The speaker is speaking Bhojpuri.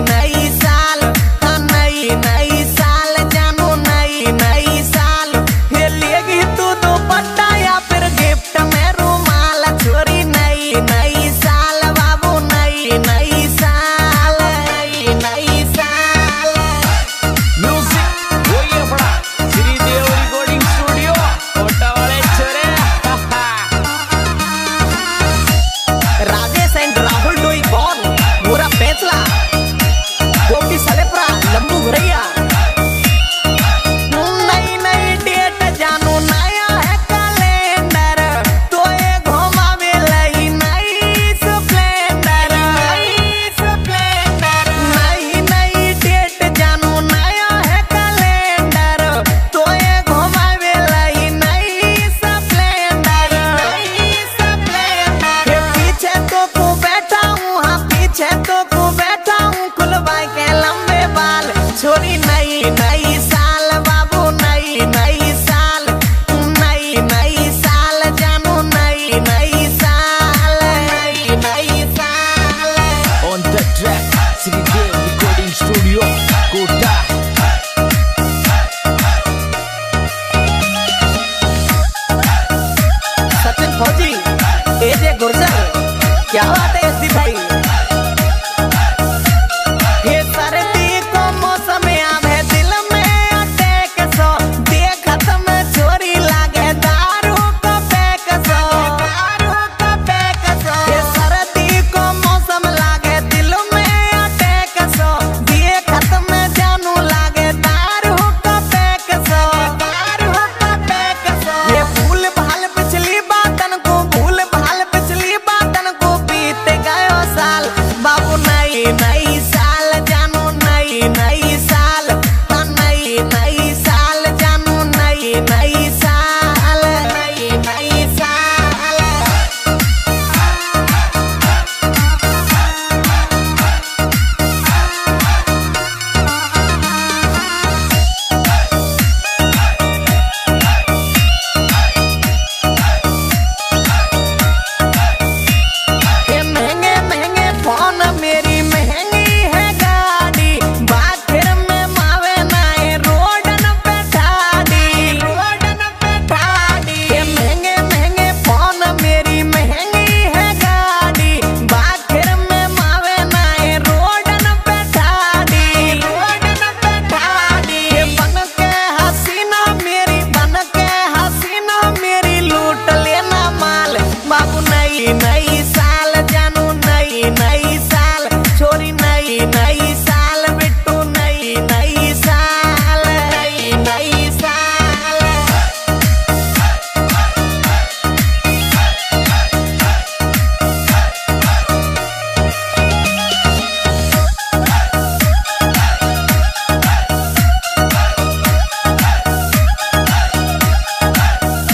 नई साल, नई नई साल जानू नई नई साल। लेगी तू दुपट्टा या फिर गिफ्ट में रुमाल, छोरी नई नई साल बाबू नई नई साल, नई नई साल। म्यूजिक वही अपना श्रीदेव रिकॉर्डिंग स्टूडियो कोटा वाले छोरे। राजेश एंड राहुल डोई कौन पूरा फैसला कोटी सलेपरा लंबू भरैया। नई नई डेट जानू नया है कैलेंडर, तो ये घुमावे लई नई स्प्लेंडर, नई स्प्लेंडर। नई नई डेट जानू नया है कैलेंडर, तो ये घुमावे लई नई स्प्लेंडर, नई स्प्लेंडर। पीछे तो को बैठा हूँ, हाँ पीछे तो